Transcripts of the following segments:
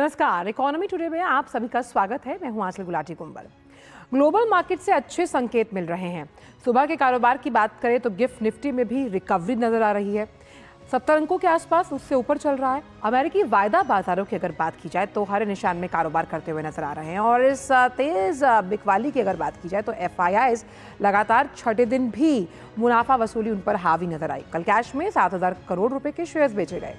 नमस्कार, economy today में आप सभी का स्वागत है। मैं हूं आंचल गुलाटी कुंबर। ग्लोबल मार्केट से अच्छे संकेत मिल रहे हैं। सुबह के कारोबार की बात करें तो गिफ्ट निफ्टी में भी रिकवरी नजर आ रही है। 70 अंकों के आसपास उससे ऊपर चल रहा है। अमेरिकी वायदा बाजारों की अगर बात की जाए तो हरे निशान में कारोबार करते हुए नजर आ रहे हैं और इस तेज बिकवाली की अगर बात की जाए तो FIIs लगातार छठे दिन भी मुनाफा वसूली उन पर हावी नजर आई। कल कैश में 7,000 करोड़ रुपए के शेयर्स बेचे गए।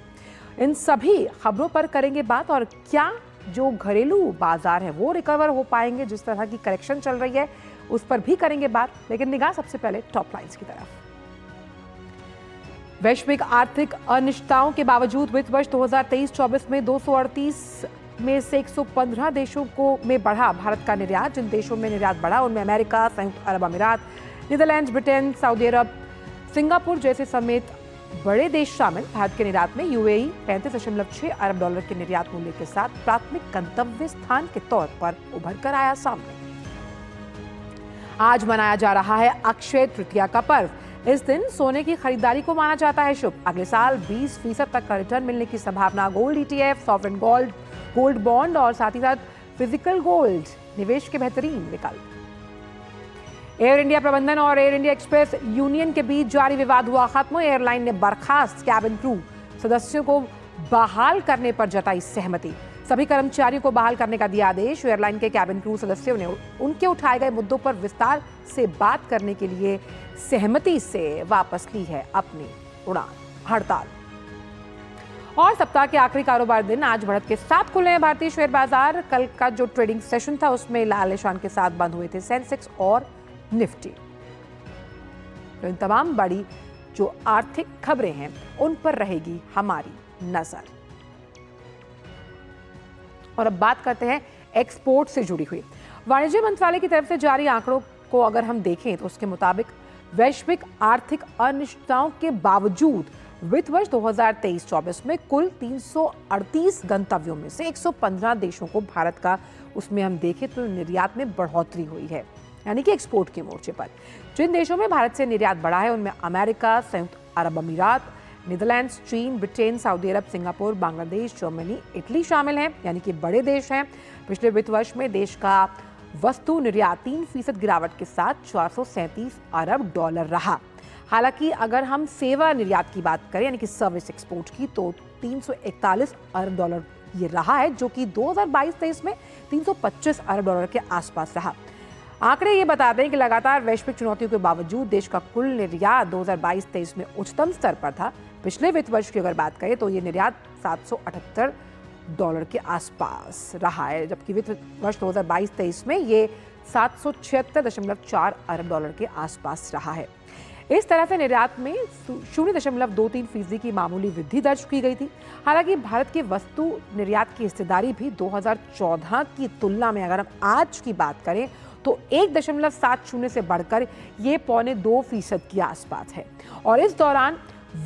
इन सभी खबरों पर करेंगे बात और क्या जो घरेलू बाजार है वो रिकवर हो पाएंगे, जिस तरह की करेक्शन चल रही है उस पर भी करेंगे बात। लेकिन निगाह सबसे पहले टॉप लाइंस की तरफ। वैश्विक आर्थिक अनिश्चितताओं के बावजूद वित्त वर्ष 2023-24 में 238 में से 115 देशों में बढ़ा भारत का निर्यात। जिन देशों में निर्यात बढ़ा उनमें अमेरिका, संयुक्त अरब अमीरात, नीदरलैंड, ब्रिटेन, सऊदी अरब, सिंगापुर जैसे समेत बड़े देश शामिल। भारत के निर्यात में UAE 35.6 अरब डॉलर के निर्यात मूल्य के साथ प्राथमिक गंतव्य स्थान के तौर पर उभर कर आया सामने। आज मनाया जा रहा है अक्षय तृतीया का पर्व। इस दिन सोने की खरीदारी को माना जाता है शुभ। अगले साल 20% तक का रिटर्न मिलने की संभावना। Gold ETF, sovereign gold bond और साथ ही साथ फिजिकल गोल्ड निवेश के बेहतरीन विकल्प। एयर इंडिया प्रबंधन और एयर इंडिया एक्सप्रेस यूनियन के बीच जारी विवाद हुआ खत्म। एयरलाइन ने बर्खास्त कैबिन क्रू सदस्यों को बहाल करने पर जताई सहमति। सभी कर्मचारियों को बहाल करने का दिया आदेश। एयरलाइन के कैबिन क्रू सदस्यों ने उनके उठाए गए मुद्दों पर विस्तार से बात करने के लिए सहमति से वापस ली है अपनी उड़ान। हड़ताल और सप्ताह के आखिरी कारोबार दिन आज बढ़त के साथ खुले हैं भारतीय शेयर बाजार। कल का जो ट्रेडिंग सेशन था उसमें लाल निशान के साथ बंद हुए थे सेंसेक्स और निफ्टी। तो इन तमाम बड़ी जो आर्थिक खबरें हैं उन पर रहेगी हमारी नजर। और अब बात करते हैं एक्सपोर्ट से जुड़ी हुई। वाणिज्य मंत्रालय की तरफ से जारी आंकड़ों को अगर हम देखें तो उसके मुताबिक वैश्विक आर्थिक अनिश्चितताओं के बावजूद वित्त वर्ष 2023-24 में कुल 338 गंतव्यों में से 115 देशों को भारत का उसमें हम देखें तो निर्यात में बढ़ोतरी हुई है, यानी कि एक्सपोर्ट के मोर्चे पर। जिन देशों में भारत से निर्यात बढ़ा है उनमें अमेरिका, संयुक्त अरब अमीरात, नीदरलैंड्स, चीन, ब्रिटेन, सऊदी अरब, सिंगापुर, बांग्लादेश, जर्मनी, इटली शामिल हैं, यानी कि बड़े देश हैं। पिछले वित्त वर्ष में देश का वस्तु निर्यात 3% गिरावट के साथ 437 अरब डॉलर रहा। हालांकि अगर हम सेवा निर्यात की बात करें यानी कि सर्विस एक्सपोर्ट की तो 341 अरब डॉलर ये रहा है, जो कि 2022-23 में 325 अरब डॉलर के आसपास रहा। आंकड़े ये बताते हैं कि लगातार वैश्विक चुनौतियों के बावजूद देश का कुल निर्यात 2022-23 में उच्चतम स्तर पर था। पिछले वित्त वर्ष की अगर बात करें तो ये निर्यात 778 डॉलर के आसपास रहा है, जबकि वित्त वर्ष 2022-23 में ये 776.4 अरब डॉलर के आसपास रहा है। इस तरह से निर्यात में 0.23% की मामूली वृद्धि दर्ज की गई थी। हालांकि भारत के वस्तु निर्यात की हिस्सेदारी भी 2014 की तुलना में अगर हम आज की बात करें तो 1.70 से बढ़कर ये 1.25% के आसपास है। और इस दौरान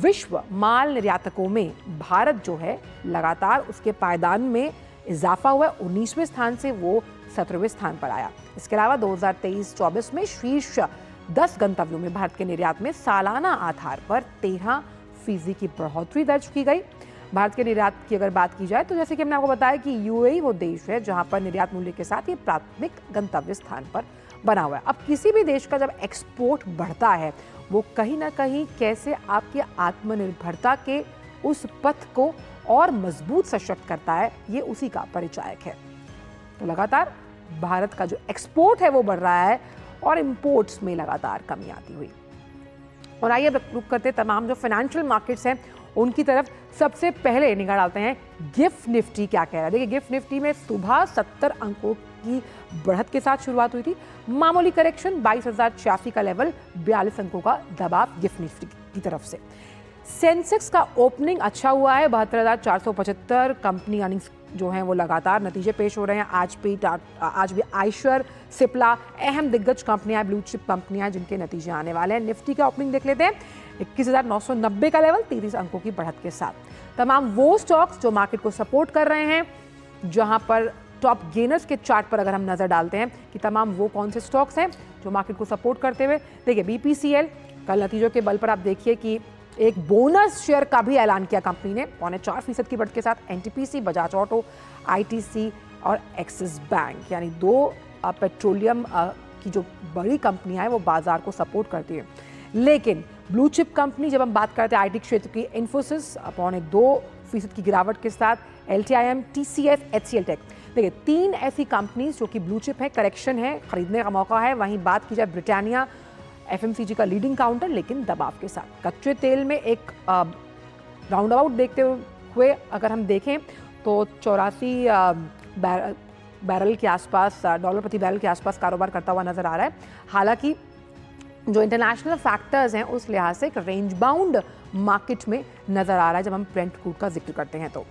विश्व माल निर्यातकों में भारत जो है लगातार उसके पायदान में इजाफा हुआ। 19वें स्थान से वो 17वें स्थान पर आया। इसके अलावा 2023-24 में शीर्ष 10 गंतव्यों में भारत के निर्यात में सालाना आधार पर 13% की बढ़ोतरी दर्ज की गई। भारत के निर्यात की अगर बात की जाए तो जैसे कि हमने आपको बताया कि UAE वो देश है जहां पर निर्यात मूल्य के साथ ये प्राथमिक गंतव्य स्थान पर बना हुआ है। अब किसी भी देश का जब एक्सपोर्ट बढ़ता है वो कहीं ना कहीं कैसे आपकी आत्मनिर्भरता के उस पथ को और मजबूत सशक्त करता है, ये उसी का परिचायक है। तो लगातार भारत का जो एक्सपोर्ट है वो बढ़ रहा है और इंपोर्ट्स में लगातार कमी आती हुई। और आइए रुक करते तमाम जो फाइनेंशियल मार्केट्स हैं उनकी तरफ। सबसे पहले निगाह डालते हैं गिफ्ट निफ्टी क्या कह रहा है। देखिए, गिफ्ट निफ्टी में सुबह 70 अंकों की बढ़त के साथ शुरुआत हुई थी। मामूली करेक्शन 22,086 का लेवल, 42 अंकों का दबाव गिफ्ट निफ्टी की तरफ से। सेंसेक्स का ओपनिंग अच्छा हुआ है, 72,475। कंपनी अर्निंग्स जो हैं वो लगातार नतीजे पेश हो रहे हैं। आज भी आयशर, सिप्ला अहम दिग्गज कंपनियां, ब्लू चिप कंपनियां जिनके नतीजे आने वाले हैं। निफ्टी का ओपनिंग देख लेते हैं, 21,990 का लेवल, 33 अंकों की बढ़त के साथ। तमाम वो स्टॉक्स जो मार्केट को सपोर्ट कर रहे हैं, जहां पर टॉप गेनर्स के चार्ट पर अगर हम नजर डालते हैं कि तमाम वो कौन से स्टॉक्स हैं जो मार्केट को सपोर्ट करते हुए, देखिए BPCL कल नतीजों के बल पर आप देखिए कि एक बोनस शेयर का भी ऐलान किया कंपनी ने 4.25% की बढ़त के साथ। एनटीपीसी, बजाज ऑटो, आईटीसी और एक्सिस बैंक यानी 2 पेट्रोलियम की जो बड़ी कंपनियां हैं वो बाजार को सपोर्ट करती है। लेकिन ब्लू चिप कंपनी जब हम बात करते हैं आईटी क्षेत्र की, इन्फोसिस 2.25% की गिरावट के साथ, एलटीआईएम, टीसीएस, एचसीएल टेक। देखिए 3 ऐसी कंपनीज जो कि ब्लू चिप है, करेक्शन है, खरीदने का मौका है। वहीं बात की जाए ब्रिटानिया, एफएमसीजी का लीडिंग काउंटर लेकिन दबाव के साथ। कच्चे तेल में एक राउंड अबाउट देखते हुए अगर हम देखें तो 84 बैरल के आसपास, डॉलर प्रति बैरल के आसपास कारोबार करता हुआ नजर आ रहा है। हालांकि जो इंटरनेशनल फैक्टर्स हैं उस लिहाज से एक रेंज बाउंड मार्केट में नजर आ रहा है जब हम ब्रेंट क्रूड का जिक्र करते हैं। तो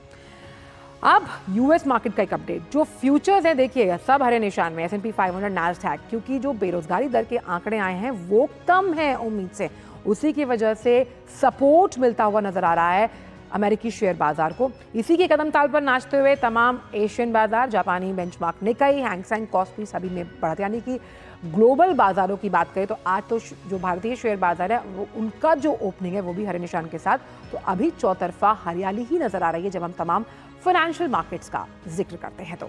अब यूएस मार्केट का एक अपडेट, जो फ्यूचर्स हैं देखिए सब हरे निशान में, S&P 500, नैस्डैक, क्योंकि जो बेरोजगारी दर के आंकड़े आए हैं वो कम है उम्मीद से, उसी की वजह से सपोर्ट मिलता हुआ नजर आ रहा है अमेरिकी शेयर बाजार को। इसी के कदम ताल पर नाचते हुए तमाम एशियन बाजार, जापानी बेंचमार्क निकाई, हैंगसेंग, कॉस्पी सभी में बढ़त। यानी कि ग्लोबल बाजारों की बात करें तो आज तो जो भारतीय शेयर बाजार है वो उनका जो ओपनिंग है वो भी हरे निशान के साथ। तो अभी चौतरफा हरियाली ही नजर आ रही है जब हम तमाम फाइनेंशियल मार्केट्स का जिक्र करते हैं। तो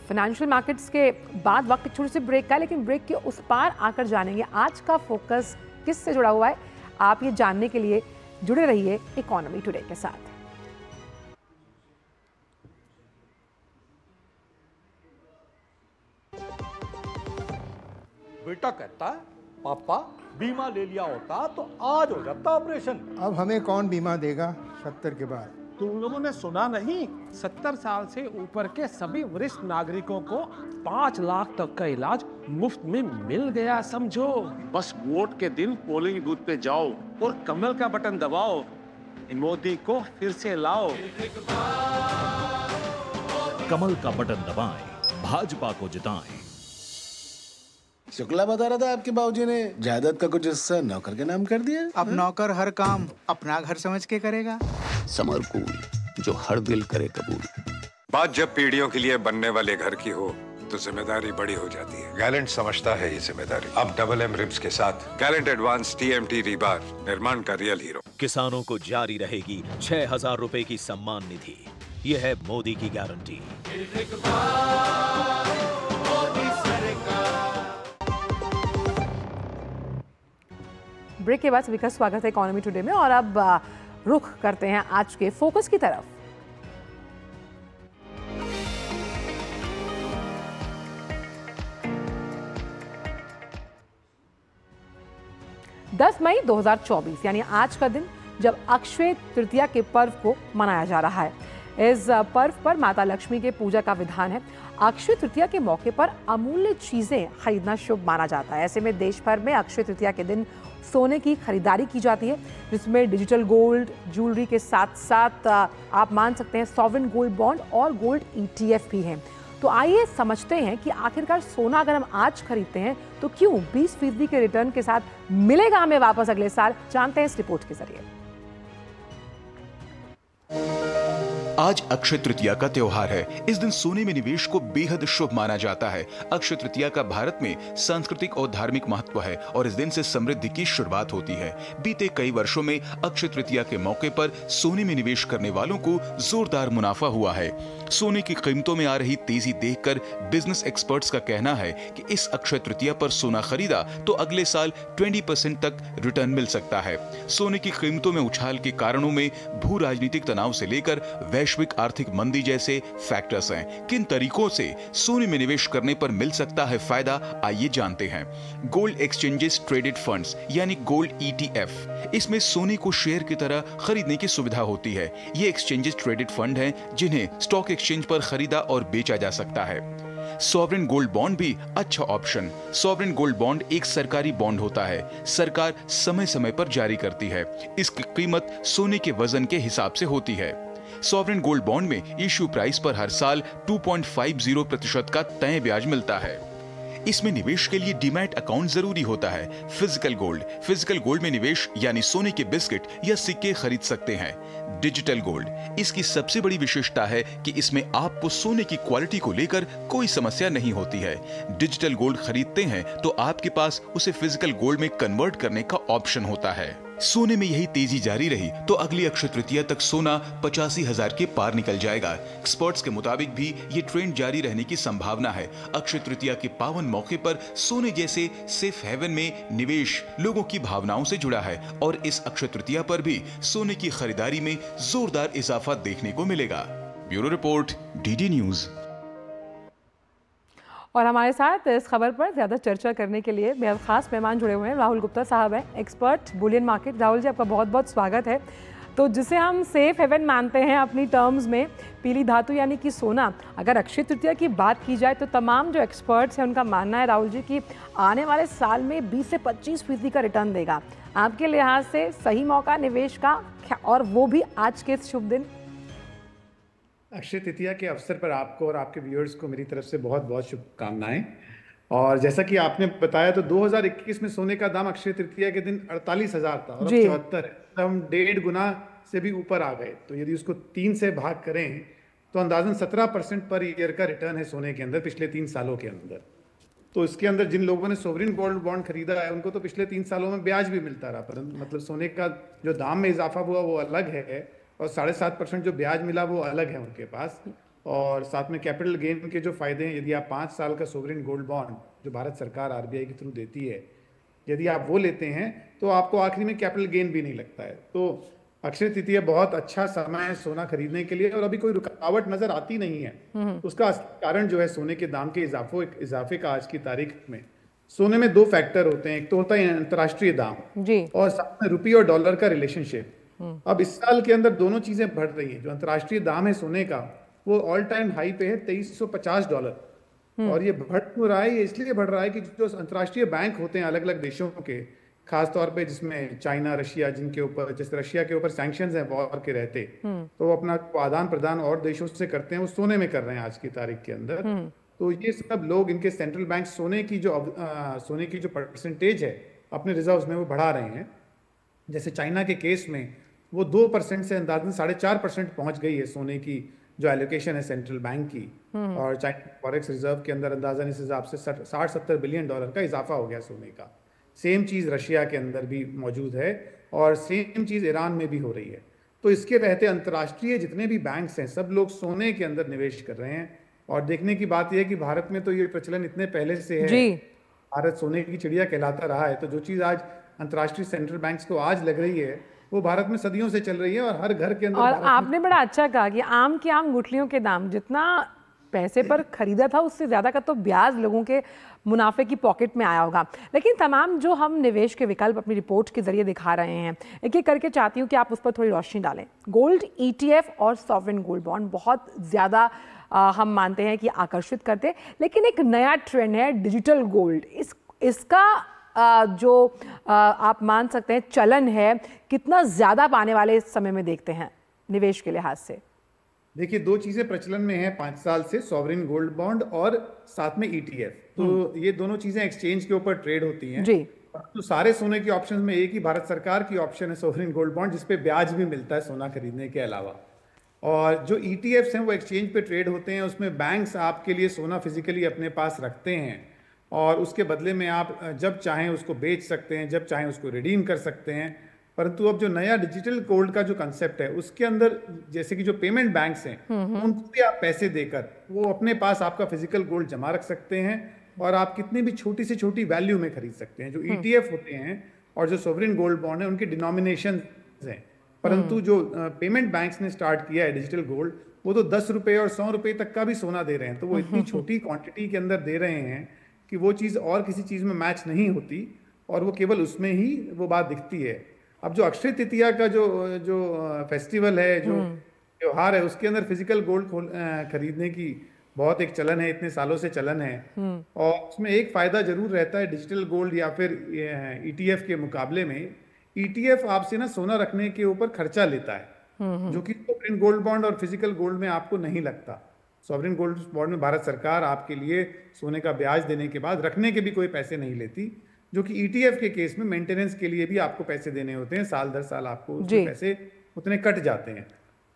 फाइनेंशियल मार्केट्स के बाद वक्त एक छोटी सी ब्रेक का है, लेकिन ब्रेक के उस पार आकर जानेंगे आज का फोकस किससे जुड़ा हुआ है। आप ये जानने के लिए जुड़े रहिए इकोनॉमी टुडे के साथ। बेटा कहता है पापा बीमा ले लिया होता तो आज हो जाता ऑपरेशन। अब हमें कौन बीमा देगा 70 के बाद? तुम लोगों ने सुना नहीं, 70 साल से ऊपर के सभी वरिष्ठ नागरिकों को 5 लाख तक का इलाज मुफ्त में मिल गया, समझो। बस वोट के दिन पोलिंग बूथ पे जाओ और कमल का बटन दबाओ, मोदी को फिर से लाओ। कमल का बटन दबाएं, भाजपा को जिताएं। शुक्ला बता रहा था आपके बाबूजी ने जायदाद का कुछ हिस्सा नौकर के नाम कर दिया। अब नौकर हर काम अपना घर समझ के करेगा। समरकूल, जो हर दिल करे कबूल। बात जब पीढ़ियों के लिए बनने वाले घर की हो तो जिम्मेदारी बड़ी हो जाती है। गैलेंट समझता है ये जिम्मेदारी। अब डबल एम रिब्स के साथ गैलेंट एडवांस TMT रीबार, निर्माण का रियल हीरो। किसानों को जारी रहेगी 6,000 रुपए की सम्मान निधि। यह है मोदी की गारंटी। ब्रेक के बाद सभी का स्वागत है इकोनॉमी टुडे में, और अब रुख करते हैं आज के फोकस की तरफ। दस मई 2024 यानी आज का दिन जब अक्षय तृतीया के पर्व को मनाया जा रहा है। इस पर्व पर माता लक्ष्मी के पूजा का विधान है। अक्षय तृतीया के मौके पर अमूल्य चीजें खरीदना शुभ माना जाता है। ऐसे में देश भर में अक्षय तृतीया के दिन सोने की खरीदारी की जाती है, जिसमें डिजिटल गोल्ड ज्वेलरी के साथ साथ आप मान सकते हैं सॉवरेन गोल्ड बॉन्ड और गोल्ड ETF भी हैं। तो आइए समझते हैं कि आखिरकार सोना अगर हम आज खरीदते हैं तो क्यों 20% के रिटर्न के साथ मिलेगा हमें वापस अगले साल। जानते हैं इस रिपोर्ट के जरिए। आज अक्षय तृतीया का त्योहार है। इस दिन सोने में निवेश को बेहद शुभ माना जाता है। अक्षय तृतीया का भारत में सांस्कृतिक और धार्मिक महत्व है और इस दिन से समृद्धि की शुरुआत होती है। बीते कई वर्षों में अक्षय तृतीया के मौके पर सोने में निवेश करने वालों को जोरदार मुनाफा हुआ है। सोने की कीमतों में आ रही तेजी देखकर बिजनेस एक्सपर्ट्स का कहना है कि इस अक्षय तृतीया पर सोना खरीदा तो अगले साल 20% तक रिटर्न मिल सकता है। सोने की कीमतों में उछाल के कारणों में भू राजनीतिक तनाव से लेकर वैश्विक आर्थिक मंदी जैसे फैक्टर्स हैं। किन तरीकों से सोने में निवेश करने पर मिल सकता है फायदा, आइए जानते हैं। गोल्ड एक्सचेंजेस ट्रेडेड फंड्स यानी गोल्ड ETF, इसमें सोने को शेयर की तरह खरीदने की सुविधा होती है। ये एक्सचेंजेस ट्रेडेड फंड हैं जिन्हें स्टॉक एक्सचेंज पर खरीदा और बेचा जा सकता है। सॉवरेन गोल्ड बॉन्ड भी अच्छा ऑप्शन। सॉवरेन गोल्ड बॉन्ड एक सरकारी बॉन्ड होता है, सरकार समय समय पर जारी करती है। इसकी कीमत सोने के वजन के हिसाब से होती है। सॉवरेन गोल्ड बॉन्ड में इश्यू प्राइस पर हर साल 2.50% का तय ब्याज मिलता है। इसमें निवेश के लिए डीमैट अकाउंट जरूरी होता है। फिजिकल गोल्ड में निवेश यानी सोने के बिस्किट या सिक्के खरीद सकते हैं। डिजिटल गोल्ड, इसकी सबसे बड़ी विशेषता है कि इसमें आपको सोने की क्वालिटी को लेकर कोई समस्या नहीं होती है। डिजिटल गोल्ड खरीदते हैं तो आपके पास उसे फिजिकल गोल्ड में कन्वर्ट करने का ऑप्शन होता है। सोने में यही तेजी जारी रही तो अगली अक्षय तृतीया तक सोना 85,000 के पार निकल जाएगा। एक्सपर्ट्स के मुताबिक भी ये ट्रेंड जारी रहने की संभावना है। अक्षय तृतीया के पावन मौके पर सोने जैसे सेफ हेवन में निवेश लोगों की भावनाओं से जुड़ा है और इस अक्षय तृतीया पर भी सोने की खरीदारी में जोरदार इजाफा देखने को मिलेगा। Bureau report, DD news. और हमारे साथ इस खबर पर ज़्यादा चर्चा करने के लिए बेहद खास मेहमान जुड़े हुए हैं। राहुल गुप्ता साहब हैं, expert Boolean market. Rahul ji, आपका बहुत बहुत स्वागत है। तो जिसे हम सेफ हेवन मानते हैं अपनी टर्म्स में, पीली धातु यानी कि सोना, अगर अक्षय तृतीया की बात की जाए तो तमाम जो एक्सपर्ट्स हैं उनका मानना है राहुल जी कि आने वाले साल में 20 से 25% का रिटर्न देगा। आपके लिहाज से सही मौका निवेश का, और वो भी आज के इस शुभ दिन? अक्षय तृतीया के अवसर पर आपको और आपके व्यूअर्स को मेरी तरफ से बहुत बहुत शुभकामनाएं। और जैसा कि आपने बताया तो 2021 में सोने का दाम अक्षय तृतीया के दिन 48,000 था और अब 74 है। तो हम 1.5 गुना से भी ऊपर आ गए। तो यदि उसको 3 से भाग करें तो अंदाजन 17% पर ईयर का रिटर्न है सोने के अंदर पिछले 3 सालों के अंदर। तो इसके अंदर जिन लोगों ने सोवरिन गोल्ड बॉन्ड खरीदा है उनको तो पिछले 3 सालों में ब्याज भी मिलता रहा, परंतु मतलब सोने का जो दाम में इजाफा हुआ वो अलग है और 7.5% जो ब्याज मिला वो अलग है उनके पास। और साथ में कैपिटल गेन के जो फायदे हैं, यदि आप 5 साल का सोवरिन गोल्ड बॉन्ड जो भारत सरकार आरबीआई के थ्रू देती है, यदि आप वो लेते हैं तो आपको आखिरी में कैपिटल गेन भी नहीं लगता है। तो अक्षय तृतीया बहुत अच्छा समय है सोना खरीदने के लिए और अभी कोई रुकावट नजर आती नहीं है। उसका कारण जो है सोने के दाम के इजाफे का आज की तारीख में। सोने में 2 फैक्टर होते हैं, एक तो होता है अंतर्राष्ट्रीय दाम जी, और साथ में रुपये और डॉलर का रिलेशनशिप। अब इस साल के अंदर दोनों चीजें बढ़ रही हैं। जो अंतर्राष्ट्रीय दाम है सोने का वो ऑल टाइम हाई पे है $2350। और ये बढ़ क्यों रहा है? ये इसलिए बढ़ रहा है कि जो अंतर्राष्ट्रीय बैंक होते हैं अलग अलग देशों के, खासतौर पे जिसमें चाइना, रशिया, जिनके ऊपर, जैसे रशिया के ऊपर सैंक्शंस हैं वॉर के रहते, तो वो अपना आदान प्रदान और देशों से करते हैं, वो सोने में कर रहे हैं आज की तारीख के अंदर। तो ये सब लोग, इनके सेंट्रल बैंक सोने की जो परसेंटेज है अपने रिजर्व्स में वो बढ़ा रहे हैं। जैसे चाइना के केस में वो 2% से अंदाजन 4.5% पहुंच गई है सोने की जो एलोकेशन है सेंट्रल बैंक की। और चाइना फॉरेक्स रिजर्व के अंदर अंदाजन इस हिसाब से $60-70 बिलियन का इजाफा हो गया सोने का। सेम चीज़ रशिया के अंदर भी मौजूद है और सेम चीज़ ईरान में भी हो रही है। तो इसके रहते अंतर्राष्ट्रीय जितने भी बैंक्स हैं सब लोग सोने के अंदर निवेश कर रहे हैं। और देखने की बात यह है कि भारत में तो ये प्रचलन इतने पहले से है, भारत सोने की चिड़िया कहलाता रहा है। तो जो चीज़ आज अंतर्राष्ट्रीय सेंट्रल बैंक्स को आज लग रही है वो भारत में सदियों से चल रही है और हर घर के अंदर। और आपने बड़ा अच्छा कहा कि आम की आम गुठलियों के दाम जितना पैसे पर खरीदा था उससे ज़्यादा का तो ब्याज लोगों के मुनाफे की पॉकेट में आया होगा। लेकिन तमाम जो हम निवेश के विकल्प अपनी रिपोर्ट के जरिए दिखा रहे हैं, एक एक करके चाहती हूँ कि आप उस पर थोड़ी रोशनी डालें। गोल्ड ETF और सॉवरेन गोल्ड बॉन्ड बहुत ज़्यादा हम मानते हैं कि आकर्षित करते हैं, लेकिन एक नया ट्रेंड है डिजिटल गोल्ड। इसका जो आप मान सकते हैं चलन है, कितना ज़्यादा आने वाले समय में देखते हैं निवेश के लिहाज से? देखिए, 2 चीजें प्रचलन में है 5 साल से, सॉवरेन गोल्ड बॉन्ड और साथ में ETF। तो ये दोनों चीजें एक्सचेंज के ऊपर ट्रेड होती हैं जी। तो सारे सोने के ऑप्शन में एक ही भारत सरकार की ऑप्शन है सॉवरेन गोल्ड बॉन्ड, जिसपे ब्याज भी मिलता है सोना खरीदने के अलावा। और जो ETFs हैं वो एक्सचेंज पे ट्रेड होते हैं, उसमें बैंक्स आपके लिए सोना फिजिकली अपने पास रखते हैं और उसके बदले में आप जब चाहें उसको बेच सकते हैं, जब चाहें उसको रिडीम कर सकते हैं। परंतु अब जो नया डिजिटल गोल्ड का जो कंसेप्ट है उसके अंदर जैसे कि जो पेमेंट बैंक्स हैं उनको भी आप पैसे देकर वो अपने पास आपका फिजिकल गोल्ड जमा रख सकते हैं और आप कितनी भी छोटी से छोटी वैल्यू में खरीद सकते हैं। जो ETF होते हैं और जो सोवरेन गोल्ड बॉन्ड है उनके डिनोमिनेशन हैं, परंतु जो पेमेंट बैंक्स ने स्टार्ट किया है डिजिटल गोल्ड, वो तो 10 रुपये और 100 रुपये तक का भी सोना दे रहे हैं। तो वो इतनी छोटी क्वांटिटी के अंदर दे रहे हैं कि वो चीज़ और किसी चीज़ में मैच नहीं होती और वो केवल उसमें ही वो बात दिखती है। अब जो अक्षय तृतीया का जो फेस्टिवल है, जो त्योहार है, उसके अंदर फिजिकल गोल्ड खरीदने की बहुत एक चलन है, इतने सालों से चलन है। और उसमें एक फायदा जरूर रहता है डिजिटल गोल्ड या फिर ETF के मुकाबले में। ETF आपसे ना सोना रखने के ऊपर खर्चा लेता है, जो कि सोवरेन गोल्ड बॉन्ड और फिजिकल गोल्ड में आपको नहीं लगता। सॉवरेन गोल्ड बॉन्ड में भारत सरकार आपके लिए सोने का ब्याज देने के बाद रखने के भी कोई पैसे नहीं लेती, जो कि ईटीएफ के केस में मेंटेनेंस के लिए भी आपको पैसे देने होते हैं, साल दर साल आपको उसके पैसे उतने कट जाते हैं।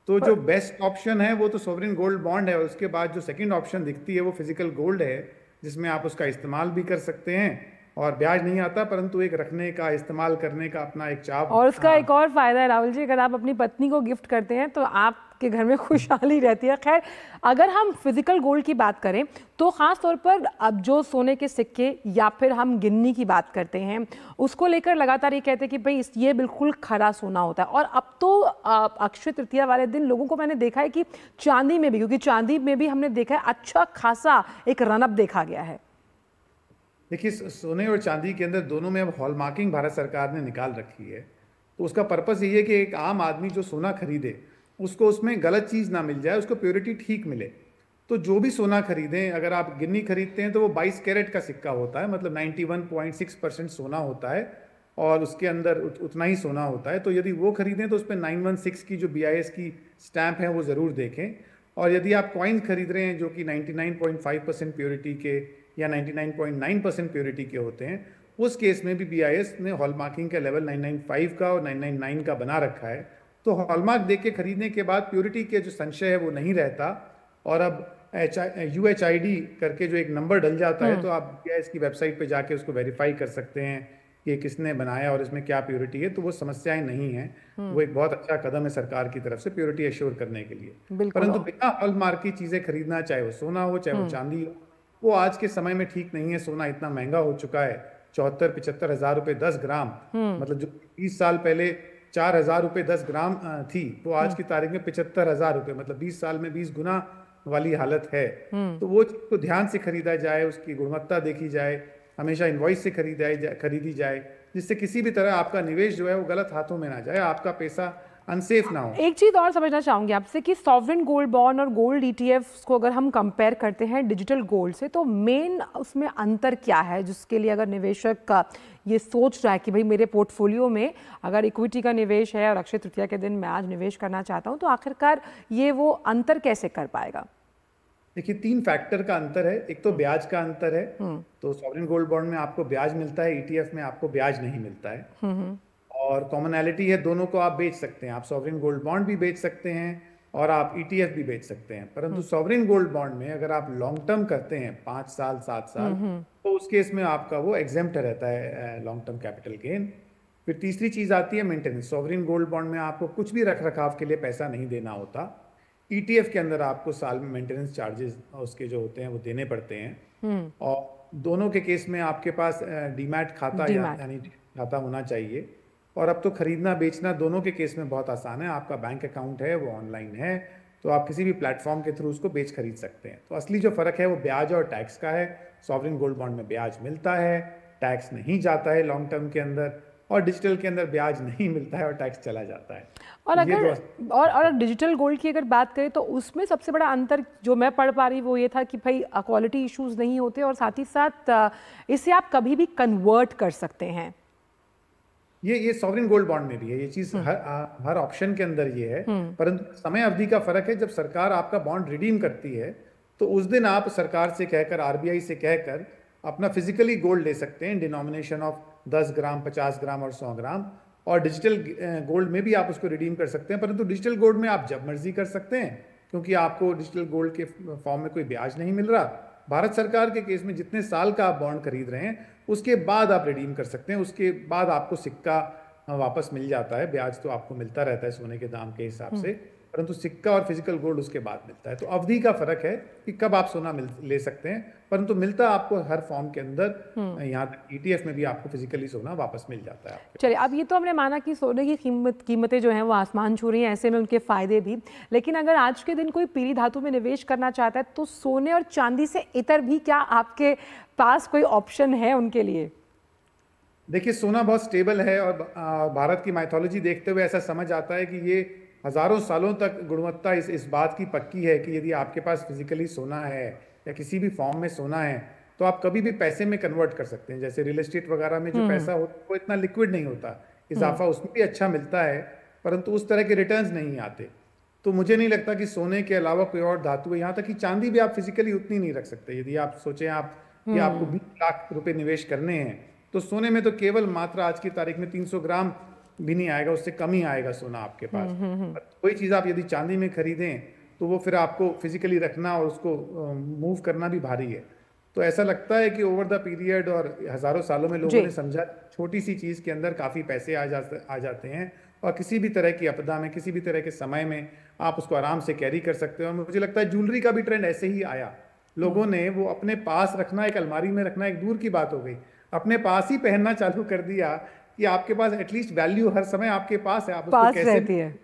तो जो बेस्ट ऑप्शन है वो तो सॉवरेन गोल्ड बॉन्ड है। उसके बाद जो सेकंड ऑप्शन दिखती है वो फिजिकल गोल्ड है, जिसमें आप उसका इस्तेमाल भी कर सकते हैं और ब्याज नहीं आता, परंतु एक रखने का, इस्तेमाल करने का अपना एक चाव। और उसका एक और फायदा है राहुल जी, अगर आप अपनी पत्नी को गिफ्ट करते हैं तो आपके घर में खुशहाली रहती है। खैर, अगर हम फिजिकल गोल्ड की बात करें तो खास तौर पर अब जो सोने के सिक्के या फिर हम गिन्नी की बात करते हैं, उसको लेकर लगातार ये कहते हैं कि भाई ये बिल्कुल खरा सोना होता है। और अब तो अक्षय तृतीया वाले दिन लोगों को मैंने देखा है कि चांदी में भी, क्योंकि चांदी में भी हमने देखा है अच्छा खासा एक रनअप देखा गया है। देखिए, सोने और चांदी के अंदर दोनों में अब हॉलमार्किंग भारत सरकार ने निकाल रखी है। तो उसका पर्पस ये है कि एक आम आदमी जो सोना खरीदे उसको उसमें गलत चीज़ ना मिल जाए, उसको प्योरिटी ठीक मिले। तो जो भी सोना खरीदें, अगर आप गिन्नी खरीदते हैं तो वो 22 कैरेट का सिक्का होता है, मतलब 91.6% सोना होता है और उसके अंदर उतना ही सोना होता है। तो यदि वो खरीदें तो उस पर 916 की जो BIS की स्टैंप है वो ज़रूर देखें। और यदि आप कॉइन्स खरीद रहे हैं जो कि 99.5% प्योरिटी के या 99.9% प्योरिटी के होते हैं, उस केस में भी BIS ने हॉलमार्किंग का लेवल 995 का और 999 का बना रखा है। तो हॉलमार्क देख के खरीदने के बाद प्योरिटी के जो संशय है वो नहीं रहता। और अब UHID करके जो एक नंबर डल जाता है, तो आप BIS की वेबसाइट पे जाके उसको वेरीफाई कर सकते हैं कि किसने बनाया और इसमें क्या प्योरिटी है। तो वो समस्याएं नहीं है। वो एक बहुत अच्छा कदम है सरकार की तरफ से प्योरिटी एश्योर करने के लिए। परंतु बिना हॉलमार्क की चीज़ें खरीदना, चाहे वो सोना हो चाहे वो चांदी हो, वो आज के समय में ठीक नहीं है। सोना इतना महंगा हो चुका है, 74-75 हज़ार रुपये 10 ग्राम, मतलब जो 20 साल पहले 4,000 रुपये 10 ग्राम थी, वो आज की तारीख में 75,000 रुपये, मतलब 20 साल में 20 गुना वाली हालत है। तो वो चीज़ को ध्यान से खरीदा जाए, उसकी गुणवत्ता देखी जाए, हमेशा इनवॉइस से खरीदी जाए, जिससे किसी भी तरह आपका निवेश जो है वो गलत हाथों में ना जाए, आपका पैसा अनसेफ ना हो। एक चीज और समझना चाहूंगी आपसे कि सॉवरेन गोल्ड बॉन्ड और गोल्ड ETFs को अगर हम कंपेयर करते हैं डिजिटल गोल्ड से, तो मेन उसमें अंतर क्या है, जिसके लिए अगर निवेशक का ये सोच रहा है कि भाई मेरे पोर्टफोलियो में अगर इक्विटी का निवेश है और अक्षय तृतीया के दिन मैं आज निवेश करना चाहता हूँ, तो आखिरकार ये वो अंतर कैसे कर पाएगा? देखिए, 3 फैक्टर का अंतर है। एक तो ब्याज का अंतर है, तो सॉवरेन गोल्ड बॉन्ड में आपको ब्याज मिलता है, ETF में आपको ब्याज नहीं मिलता है। और कॉमनैलिटी है, दोनों को आप बेच सकते हैं। आप सॉवरेन गोल्ड बॉन्ड भी बेच सकते हैं और आप ETF भी बेच सकते हैं। परंतु सॉवरेन गोल्ड बॉन्ड में अगर आप लॉन्ग टर्म करते हैं 5 साल 7 साल, तो उस केस में आपका वो एग्जेम्प्ट रहता है लॉन्ग टर्म कैपिटल गेन। फिर तीसरी चीज़ आती है मेंटेनेंस। सॉवरेन गोल्ड बॉन्ड में आपको कुछ भी रख रखाव के लिए पैसा नहीं देना होता। ETF के अंदर आपको साल में मेंटेनेंस चार्जेस उसके जो होते हैं वो देने पड़ते हैं। और दोनों के केस में आपके पास डीमैट खाता यानी खाता होना चाहिए। और अब तो खरीदना बेचना दोनों के केस में बहुत आसान है। आपका बैंक अकाउंट है, वो ऑनलाइन है, तो आप किसी भी प्लेटफॉर्म के थ्रू उसको बेच खरीद सकते हैं। तो असली जो फ़र्क है वो ब्याज और टैक्स का है। सॉवरेन गोल्ड बॉन्ड में ब्याज मिलता है, टैक्स नहीं जाता है लॉन्ग टर्म के अंदर, और डिजिटल के अंदर ब्याज नहीं मिलता है और टैक्स चला जाता है। और अगर और डिजिटल गोल्ड की अगर बात करें तो उसमें सबसे बड़ा अंतर जो मैं पढ़ पा रही वो ये था कि भाई क्वालिटी इश्यूज नहीं होते और साथ ही साथ इसे आप कभी भी कन्वर्ट कर सकते हैं। ये सॉवरेन गोल्ड बॉन्ड में भी है, ये चीज हर ऑप्शन के अंदर ये है। परंतु समय अवधि का फर्क है। जब सरकार आपका बॉन्ड रिडीम करती है तो उस दिन आप सरकार से कहकर, RBI से कहकर अपना फिजिकली गोल्ड ले सकते हैं, डिनोमिनेशन ऑफ 10 ग्राम, 50 ग्राम और 100 ग्राम। और डिजिटल गोल्ड में भी आप उसको रिडीम कर सकते हैं। परंतु डिजिटल गोल्ड में आप जब मर्जी कर सकते हैं, क्योंकि आपको डिजिटल गोल्ड के फॉर्म में कोई ब्याज नहीं मिल रहा। भारत सरकार के केस में जितने साल का आप बॉन्ड खरीद रहे हैं उसके बाद आप रिडीम कर सकते हैं। उसके बाद आपको सिक्का वापस मिल जाता है। ब्याज तो आपको मिलता रहता है सोने के दाम के हिसाब से, परंतु सिक्का और फिजिकल गोल्ड उसके बाद मिलता है। तो अवधि का फर्क है कि कब आप सोना ले सकते हैं, परंतु मिलता आपको हर फॉर्म के अंदर। यहाँ तक ETF में भी आपको फिजिकली सोना वापस मिल जाता है। चलिए, अब ये तो हमने माना कि सोने की कीमतें जो हैं वो आसमान छू रही हैं, ऐसे में उनके फायदे भी। लेकिन अगर आज के दिन कोई पीली धातु में निवेश करना चाहता है तो सोने और चांदी से इतर भी क्या आपके पास कोई ऑप्शन है उनके लिए? देखिए, सोना बहुत स्टेबल है और भारत की माइथोलॉजी देखते हुए ऐसा समझ आता है कि ये हजारों सालों तक गुणवत्ता इस बात की पक्की है कि यदि आपके पास फिजिकली सोना है या किसी भी फॉर्म में सोना है तो आप कभी भी पैसे में कन्वर्ट कर सकते हैं। जैसे रियल एस्टेट वगैरह में जो पैसा होता है वो इतना लिक्विड नहीं होता, इजाफा उसमें भी अच्छा मिलता है, परंतु उस तरह के रिटर्न्स नहीं आते। तो मुझे नहीं लगता कि सोने के अलावा कोई और धातु है। यहाँ तक कि चांदी भी आप फिजिकली उतनी नहीं रख सकते। यदि आप सोचें आप कि आपको 20 लाख रुपए निवेश करने हैं, तो सोने में तो केवल मात्र आज की तारीख में 300 ग्राम भी नहीं आएगा, उससे कम ही आएगा सोना आपके पास। कोई चीज़ आप यदि चांदी में खरीदें तो वो फिर आपको फिजिकली रखना और उसको मूव करना भी भारी है। तो ऐसा लगता है कि ओवर द पीरियड और हज़ारों सालों में लोगों ने समझा छोटी सी चीज़ के अंदर काफ़ी पैसे आ जाते हैं, और किसी भी तरह की आपदा में, किसी भी तरह के समय में आप उसको आराम से कैरी कर सकते हो। और मुझे लगता है ज्वेलरी का भी ट्रेंड ऐसे ही आया। लोगों ने वो अपने पास रखना, एक अलमारी में रखना एक दूर की बात हो गई, अपने पास ही पहनना चालू कर दिया कि आपके पास एटलीस्ट वैल्यू हर समय आपके पास है, आप उसको कैसे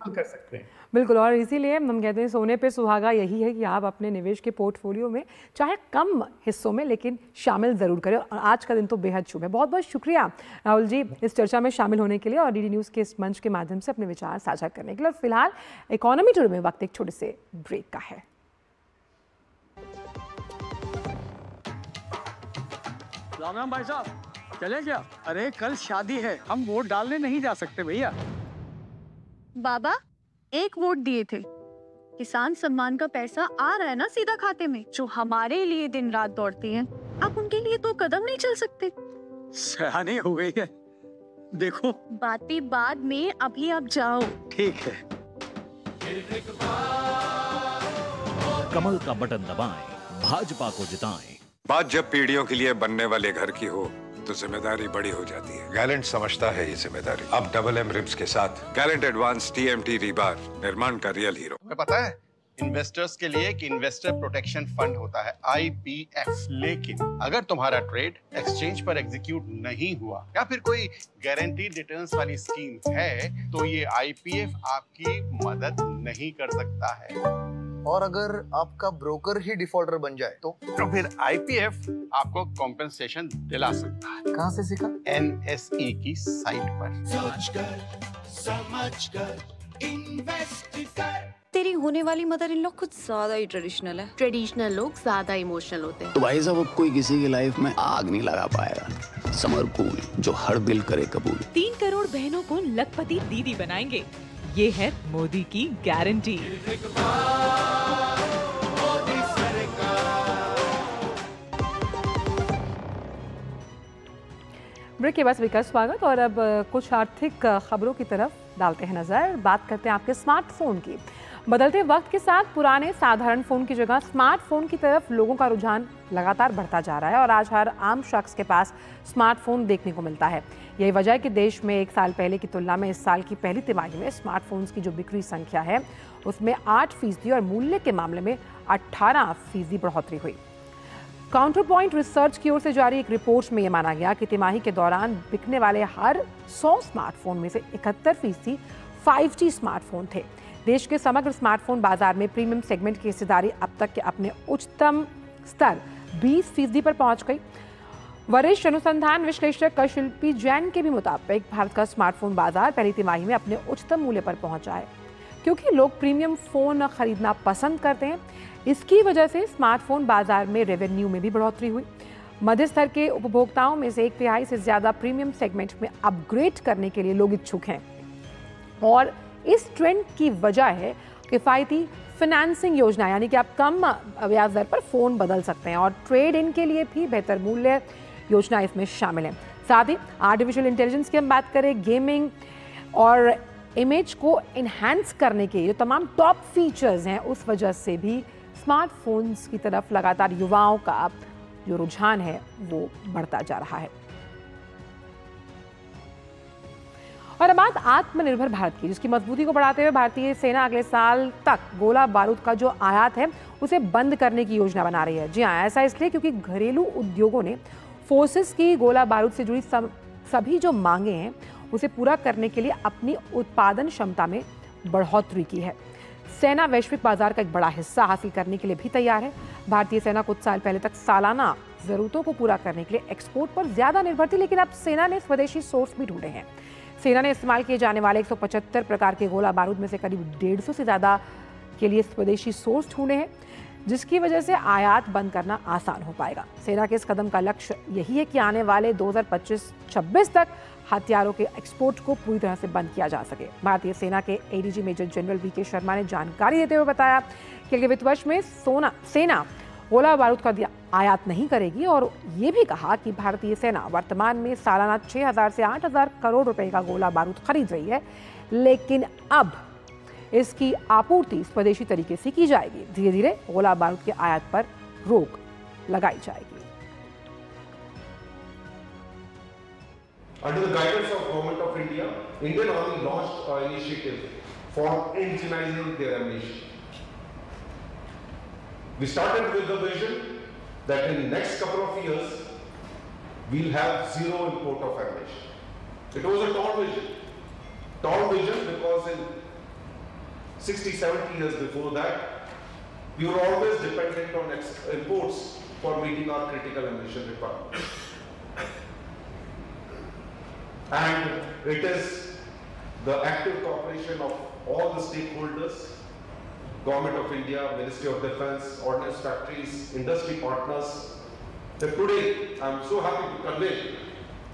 कर सकते हैं। बिल्कुल, और इसीलिए हम कहते हैं सोने पे सुहागा यही है कि आप अपने निवेश के पोर्टफोलियो में चाहे कम हिस्सों में लेकिन शामिल ज़रूर करें। और आज का दिन तो बेहद शुभ है। बहुत बहुत शुक्रिया राहुल जी इस चर्चा में शामिल होने के लिए और डीडी न्यूज़ के इस मंच के माध्यम से अपने विचार साझा करने के लिए। और फिलहाल इकोनॉमी टूर में वक्त एक छोटे से ब्रेक का है। राम भाई साहब, चले क्या? अरे कल शादी है, हम वोट डालने नहीं जा सकते भैया। बाबा, एक वोट दिए थे, किसान सम्मान का पैसा आ रहा है ना सीधा खाते में, जो हमारे लिए दिन रात दौड़ती हैं। आप उनके लिए तो कदम नहीं चल सकते। सयानी हो गई है, देखो। बातें बाद में, अभी आप जाओ। ठीक है। कमल का बटन दबाएं, भाजपा को जिताएं। बात जब पीढ़ियों के लिए बनने वाले घर की हो तो जिम्मेदारी बड़ी हो जाती है। गैलेंट समझता है ये जिम्मेदारी। अब डबल एम रिब्स के साथ गैलेंट एडवांस TMT रीबार, निर्माण का रियल हीरो। तुम्हें पता है इन्वेस्टर्स के लिए एक इन्वेस्टर प्रोटेक्शन फंड होता है IPF, लेकिन अगर तुम्हारा ट्रेड एक्सचेंज पर एग्जीक्यूट नहीं हुआ या फिर कोई गारंटीड रिटर्न्स वाली स्कीम है तो ये IPF आपकी मदद नहीं कर सकता है। और अगर आपका ब्रोकर ही डिफॉल्टर बन जाए तो फिर IPF आपको कॉम्पेंसेशन दिला सकता है। कहाँ से सीखा? NSE की साइट पर। समझ कर इन्वेस्ट कर। तेरी होने वाली मदर इन लॉ कुछ ज्यादा ही ट्रेडिशनल है। ट्रेडिशनल लोग ज्यादा इमोशनल होते हैं। तो भाई साहब, अब कोई किसी की लाइफ में आग नहीं लगा पाएगा। समर कूल, जो हर दिल करे कबूल। 3 करोड़ बहनों को लखपति दीदी बनाएंगे, ये है मोदी की गारंटी। ब्रेक के बाद सभी का स्वागत। और अब कुछ आर्थिक खबरों की तरफ डालते हैं नजर। बात करते हैं आपके स्मार्टफोन की। बदलते वक्त के साथ पुराने साधारण फोन की जगह स्मार्टफोन की तरफ लोगों का रुझान लगातार बढ़ता जा रहा है और आज हर आम शख्स के पास स्मार्टफोन देखने को मिलता है। यही वजह है कि देश में एक साल पहले की तुलना में इस साल की पहली तिमाही में स्मार्टफोन्स की जो बिक्री संख्या है उसमें 8% और मूल्य के मामले में 18% बढ़ोतरी हुई। काउंटर पॉइंट रिसर्च की ओर से जारी एक रिपोर्ट में यह माना गया कि तिमाही के दौरान बिकने वाले हर 100 स्मार्टफोन में से 71% 5G स्मार्टफोन थे। देश के समग्र स्मार्टफोन बाजार में प्रीमियम सेगमेंट की हिस्सेदारी अब तक के अपने उच्चतम स्तर 20% पर पहुंच गई। वरिष्ठ अनुसंधान विश्लेषक शिल्पी जैन के भी मुताबिक भारत का स्मार्टफोन बाजार पहली तिमाही में अपने उच्चतम मूल्य पर पहुंचा है क्योंकि लोग प्रीमियम फोन खरीदना पसंद करते हैं। इसकी वजह से स्मार्टफोन बाजार में रेवेन्यू में भी बढ़ोतरी हुई। मध्य स्तर के उपभोक्ताओं में से 1/3 से ज्यादा प्रीमियम सेगमेंट में अपग्रेड करने के लिए लोग इच्छुक हैं और इस ट्रेंड की वजह है किफायती फाइनेंसिंग योजना, यानी कि आप कम ब्याज दर पर फोन बदल सकते हैं और ट्रेड इन के लिए भी बेहतर मूल्य योजना इसमें शामिल है। साथ ही आर्टिफिशियल इंटेलिजेंस की हम बात करें, गेमिंग और इमेज को इन्हांस करने के जो तमाम टॉप फीचर्स हैं उस वजह से भी स्मार्टफोन्स की तरफ लगातार युवाओं का जो रुझान है वो बढ़ता जा रहा है। और अब बात आत्मनिर्भर भारत की, जिसकी मजबूती को बढ़ाते हुए भारतीय सेना अगले साल तक गोला बारूद का जो आयात है उसे बंद करने की योजना बना रही है। जी हाँ, ऐसा इसलिए क्योंकि घरेलू उद्योगों ने फोर्सेस की गोला बारूद से जुड़ी सभी जो मांगे हैं उसे पूरा करने के लिए अपनी उत्पादन क्षमता में बढ़ोतरी की है। सेना वैश्विक बाजार का एक बड़ा हिस्सा हासिल करने के लिए भी तैयार है। भारतीय सेना कुछ साल पहले तक सालाना जरूरतों को पूरा करने के लिए एक्सपोर्ट पर ज्यादा निर्भर थी, लेकिन अब सेना ने स्वदेशी सोर्स भी ढूंढे हैं। सेना ने इस्तेमाल किए जाने वाले 175 प्रकार के गोला बारूद में से करीब 150 से ज़्यादा के लिए स्वदेशी सोर्स ढूंढे हैं, जिसकी वजह से आयात बंद करना आसान हो पाएगा। सेना के इस कदम का लक्ष्य यही है कि आने वाले 2025-26 तक हथियारों के एक्सपोर्ट को पूरी तरह से बंद किया जा सके। भारतीय सेना के ADG major general VK Sharma ने जानकारी देते हुए बताया कि अगले वित्त वर्ष में सेना गोला बारूद का आयात नहीं करेगी और ये भी कहा कि भारतीय सेना वर्तमान में सालाना 6,000 से 8,000 करोड़ रुपए का गोला बारूद खरीद रही है, लेकिन अब इसकी आपूर्ति स्वदेशी तरीके से की जाएगी। धीरे धीरे गोला बारूद के आयात पर रोक लगाई जाएगी। Under the guidance of Government of India, Indian Army launched an initiative for indigenizing their ammunition. We started with the vision that in the next couple of years, we'll have zero import of ammunition. It was a tall vision. Tall vision because in 60, 70 years before that, we were always dependent on imports for meeting our critical ammunition requirements. And it is the active cooperation of all the stakeholders, Government of India, Ministry of Defence, ordnance factories, industry partners, that today I am so happy to convey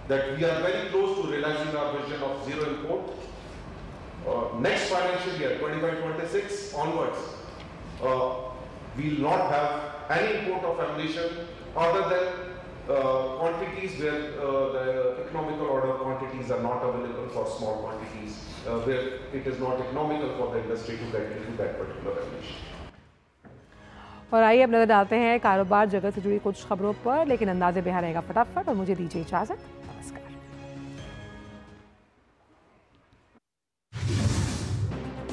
that we are very close to realizing our vision of zero import. Next financial year, 25-26 onwards, we will not have any import of ammunition other than quantities where the economical order quantities are not available for small quantities, where it is not economical for the industry to get into that particular ammunition. और आइए अब नजर डालते हैं कारोबार जगत से जुड़ी कुछ खबरों पर, लेकिन अंदाजे बिहार रहेगा फटाफट और मुझे दीजिए इजाजत। नमस्कार।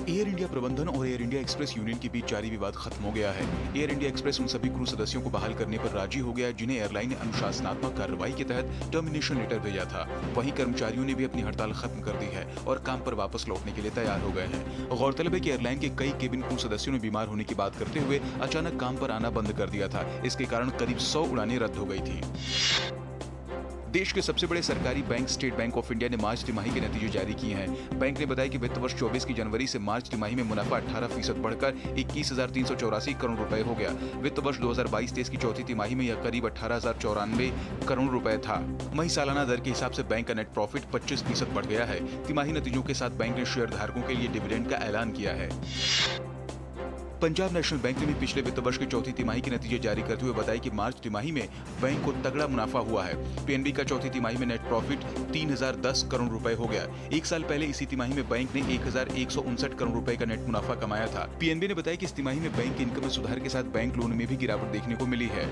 एयर इंडिया प्रबंधन और एयर इंडिया एक्सप्रेस यूनियन के बीच जारी विवाद खत्म हो गया है। एयर इंडिया एक्सप्रेस उन सभी क्रू सदस्यों को बहाल करने पर राजी हो गया जिन्हें एयरलाइन ने अनुशासनात्मक कार्रवाई के तहत टर्मिनेशन लेटर भेजा था। वहीं कर्मचारियों ने भी अपनी हड़ताल खत्म कर दी है और काम पर वापस लौटने के लिए तैयार हो गए हैं। गौरतलब है कि एयरलाइन के कई केबिन क्रू सदस्यों ने बीमार होने की बात करते हुए अचानक काम पर आना बंद कर दिया था। इसके कारण करीब 100 उड़ानें रद्द हो गई थी। देश के सबसे बड़े सरकारी bank state bank of India ने मार्च तिमाही के नतीजे जारी किए हैं। बैंक ने बताया कि वित्त वर्ष 24 की जनवरी से मार्च तिमाही में मुनाफा 18% बढ़कर 21,384 करोड़ रुपए हो गया। वित्त वर्ष 2022-23 की चौथी तिमाही में यह करीब 18,094 करोड़ रुपए था। वहीं सालाना दर के हिसाब से बैंक का नेट प्रॉफिट 25% बढ़ गया है। तिमाही नतीजों के साथ बैंक ने शेयर धारकों के लिए डिविडेंड का ऐलान किया है। पंजाब नेशनल बैंक ने भी पिछले वित्त वर्ष की चौथी तिमाही के नतीजे जारी करते हुए बताया कि मार्च तिमाही में बैंक को तगड़ा मुनाफा हुआ है। पीएनबी का चौथी तिमाही में नेट प्रॉफिट 3,010 करोड़ रुपए हो गया। एक साल पहले इसी तिमाही में बैंक ने 1,159 करोड़ रुपए का नेट मुनाफा कमाया था। पीएनबी ने बताया कि इस तिमाही में बैंक की इनकम में सुधार के साथ बैंक लोन में भी गिरावट देखने को मिली है।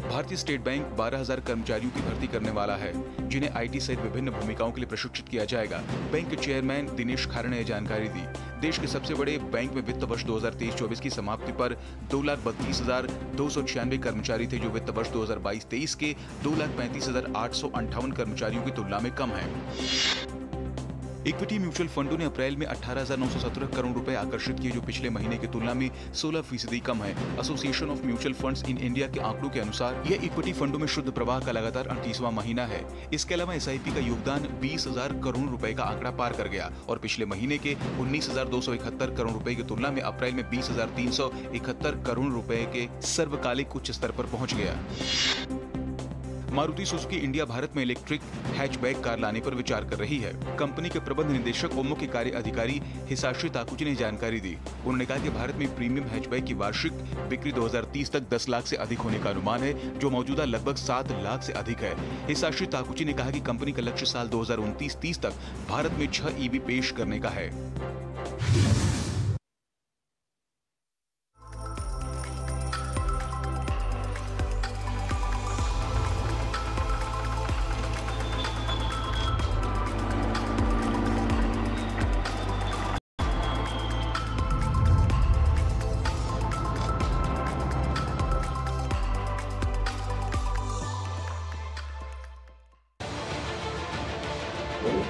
भारतीय स्टेट बैंक 12,000 कर्मचारियों की भर्ती करने वाला है, जिन्हें आईटी सहित विभिन्न भूमिकाओं के लिए प्रशिक्षित किया जाएगा। बैंक के चेयरमैन दिनेश खारे ने जानकारी दी। देश के सबसे बड़े बैंक में वित्त वर्ष 2023-24 की समाप्ति पर 2,32,296 कर्मचारी थे, जो वित्त वर्ष 2022-23 के 2,35,858 कर्मचारियों की तुलना में कम है। इक्विटी म्यूचुअल फंडों ने अप्रैल में 18,917 करोड़ रुपए आकर्षित किए, जो पिछले महीने की तुलना में 16% कम है। Association of mutual funds in India के आंकड़ों के अनुसार यह इक्विटी फंडों में शुद्ध प्रवाह का लगातार 38वां महीना है। इसके अलावा एसआईपी का योगदान 20,000 करोड़ रुपए का आंकड़ा पार कर गया और पिछले महीने के 19,271 करोड़ रुपए की तुलना में अप्रैल में 20,371 करोड़ रुपए के सर्वकालिक उच्च स्तर पर पहुंच गया। मारुति सुजुकी इंडिया भारत में इलेक्ट्रिक हैचबैक कार लाने पर विचार कर रही है। कंपनी के प्रबंध निदेशक और मुख्य कार्य अधिकारी हिसाशी ताकुची ने जानकारी दी। उन्होंने कहा कि भारत में प्रीमियम हैचबैक की वार्षिक बिक्री 2030 तक 10 लाख से अधिक होने का अनुमान है, जो मौजूदा लगभग 7 लाख से अधिक है। हिसाशी ताकुची ने कहा कि कंपनी का लक्ष्य साल 2029-30 तक भारत में 6 ईवी पेश करने का है।